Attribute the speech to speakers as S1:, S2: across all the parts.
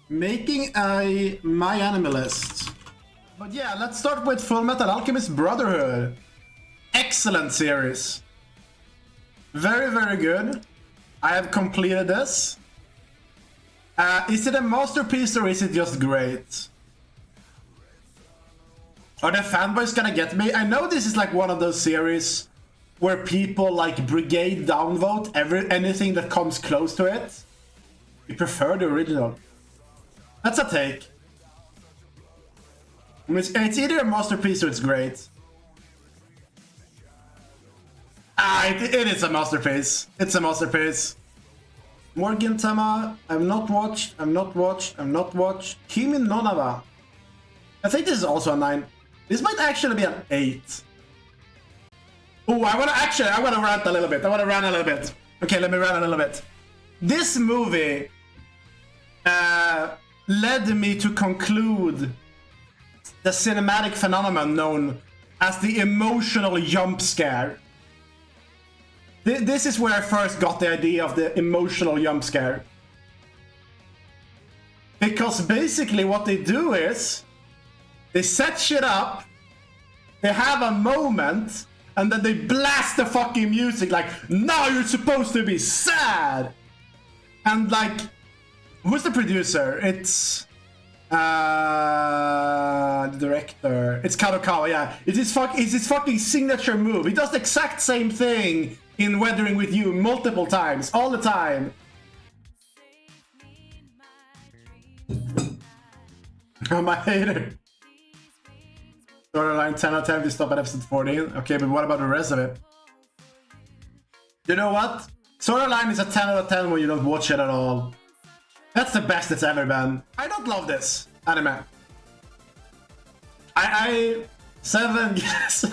S1: making a my anime list. But yeah, let's start with Fullmetal Alchemist Brotherhood. Excellent series. Very, very good. I have completed this. Is it a masterpiece or is it just great? Are the fanboys gonna get me? I know this is like one of those series where people like brigade downvote anything that comes close to it. We prefer the original. That's a take. I mean, it's either a masterpiece or it's great. It is a masterpiece. It's a masterpiece. Morgan Tama, I've not watched. Kimi no Nawa. I think this is also a 9. This might actually be an 8. Oh, I wanna rant a little bit. Okay, let me rant a little bit. This movie led me to conclude the cinematic phenomenon known as the emotional jump scare. This is where I first got the idea of the emotional jump scare. Because basically what they do is, they set shit up, they have a moment, and then they blast the fucking music like, now you're supposed to be sad! And like, who's the producer? It's... the director. It's Kadokawa, yeah. It's his fucking signature move. He does the exact same thing in Weathering with You multiple times, all the time. I'm a hater. Storyline 10 out of 10 if you stop at episode 14. Okay, but what about the rest of it? You know what? Storyline is a 10 out of 10 when you don't watch it at all. That's the best it's ever been. I don't love this anime. I 7 yes.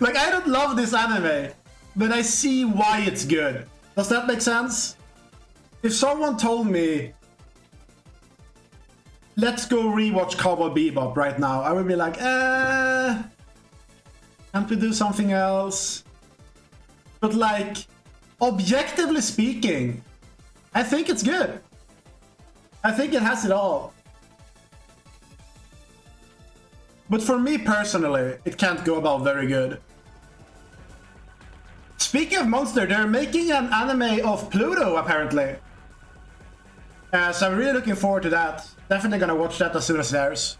S1: Like, I don't love this anime, but I see why it's good. Does that make sense? If someone told me, let's go rewatch Cowboy Bebop right now, I would be like, can't we do something else? But like, objectively speaking, I think it's good. I think it has it all. But for me personally, it can't go above very good. Speaking of Monster, they're making an anime of Pluto, apparently. So I'm really looking forward to that. Definitely gonna watch that as soon as it airs.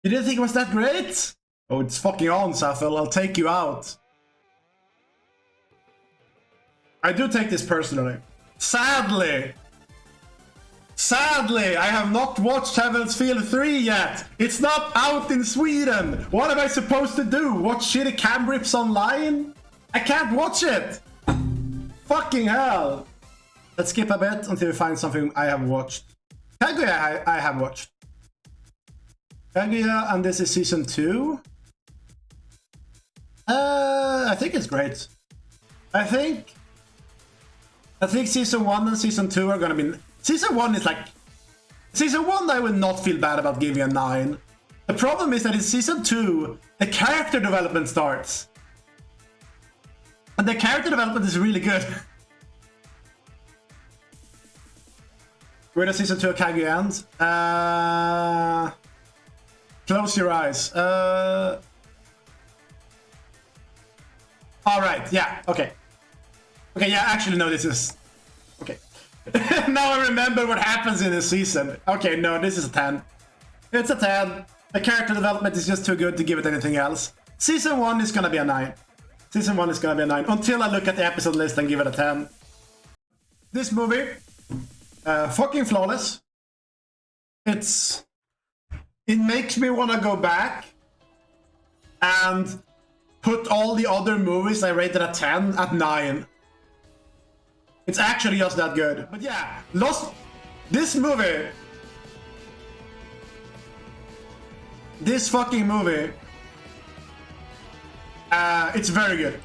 S1: You didn't think it was that great? Oh, it's fucking on, Safel. I'll take you out. I do take this personally. Sadly, I have not watched Heaven's Feel 3 yet. It's not out in Sweden. What am I supposed to do? Watch shitty cam rips online? I can't watch it. Fucking hell. Let's skip a bit until we find something I have watched. Kaguya I have watched. Kaguya, and this is season 2. I think it's great. I think season 1 and season 2 are gonna be... Season 1 is like... Season 1 I would not feel bad about giving a 9. The problem is that in season 2, the character development starts. And the character development is really good. Where does season 2 of Kaguya end? Close your eyes. Alright, yeah, okay. Okay, yeah, actually, no, this is... Okay. Now I remember what happens in this season. Okay, no, this is a 10. It's a 10. The character development is just too good to give it anything else. Season 1 is gonna be a 9. Season 1 is gonna be a 9. Until I look at the episode list and give it a 10. This movie... fucking flawless. It makes me want to go back and put all the other movies I rated at 10 at 9. It's actually just that good. But yeah, this movie, this fucking movie, it's very good.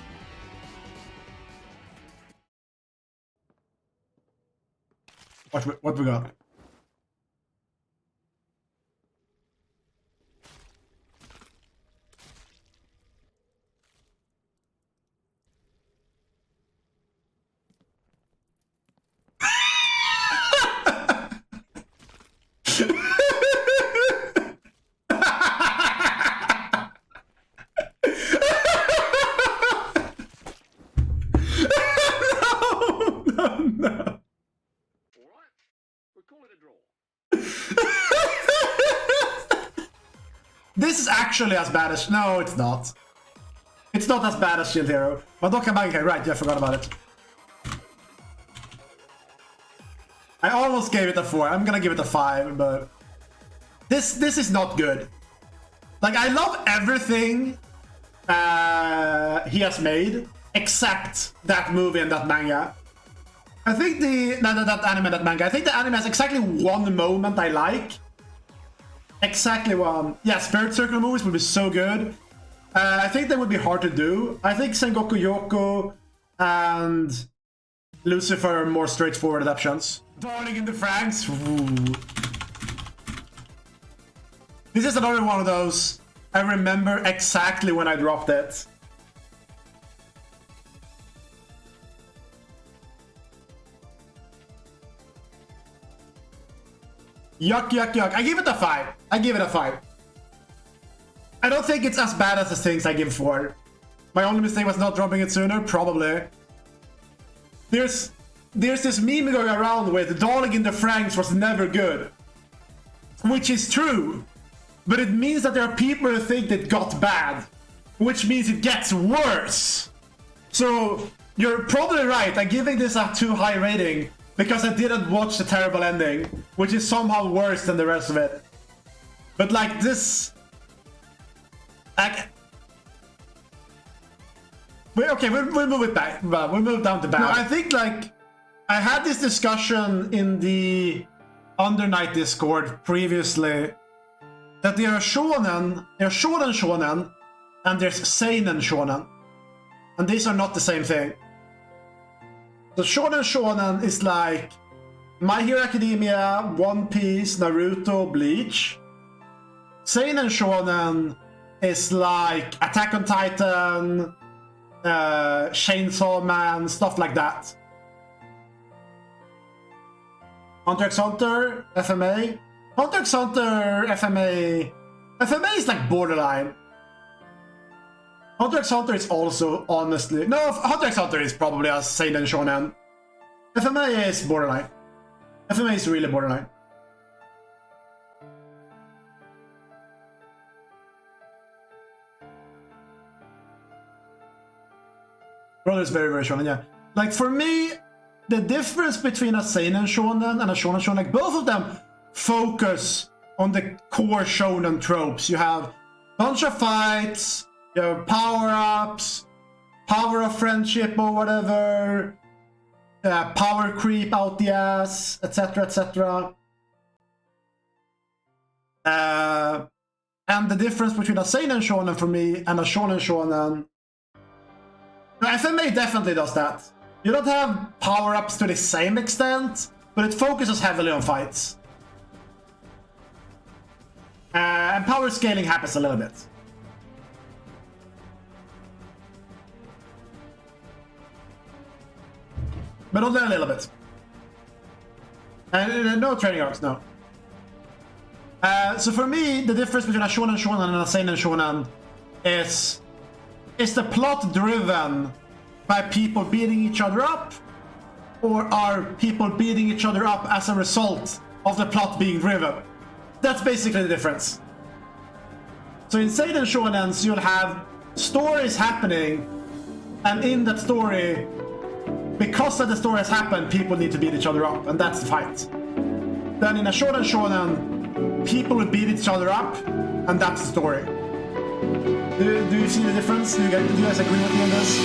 S1: What we got? This is actually as bad as... No, it's not. It's not as bad as Shield Hero. Madoka Magica, right, yeah, I forgot about it. I almost gave it a 4. I'm gonna give it a 5, but... This is not good. Like, I love everything he has made, except that movie and that manga. I think that anime and that manga. I think the anime has exactly one moment I like. Exactly one. Yeah, Spirit Circle movies would be so good. I think they would be hard to do. I think Sengoku Yoko and Lucifer are more straightforward adaptations. Darling in the Franxx. Ooh. This is another one of those. I remember exactly when I dropped it. Yuck, yuck, yuck. I give it a 5. I give it a 5. I don't think it's as bad as the things I give 4. My only mistake was not dropping it sooner, probably. There's this meme going around with Darling in the Franxx was never good. Which is true. But it means that there are people who think it got bad. Which means it gets worse. So, you're probably right. I'm giving this a too high rating. Because I didn't watch the terrible ending, which is somehow worse than the rest of it. But like this... Okay, we'll move it back. We'll move down to bad. No, I think like... I had this discussion in the Undernight Discord previously. That there are shonen, and there's seinen shonen. And these are not the same thing. So shonen is like My Hero Academia, One Piece, Naruto, Bleach. Seinen shonen is like Attack on Titan, Chainsaw Man, stuff like that. Hunter x Hunter, FMA. Hunter x Hunter, FMA. FMA is like borderline. Hunter x Hunter is also, honestly... No, Hunter x Hunter is probably a seinen shonen. FMA is borderline. FMA is really borderline. Brother is very, very shonen, yeah. Like, for me, the difference between a seinen shonen and a shonen, like, both of them focus on the core shonen tropes. You have a bunch of fights... You have power-ups, power of friendship or whatever, power creep out the ass, etc, etc. And the difference between a seinen shonen for me and a shonen shonen... FMA definitely does that. You don't have power-ups to the same extent, but it focuses heavily on fights. And power scaling happens a little bit. But only a little bit. And no training arcs, no. So for me, the difference between a shonen and a seinen shonen is the plot driven by people beating each other up, or are people beating each other up as a result of the plot being driven? That's basically the difference. So in seinen shonens, you'll have stories happening, and in that story, because that the story has happened, people need to beat each other up, and that's the fight. Then in a shonen, people will beat each other up, and that's the story. Do you see the difference? Do you guys agree with me on this?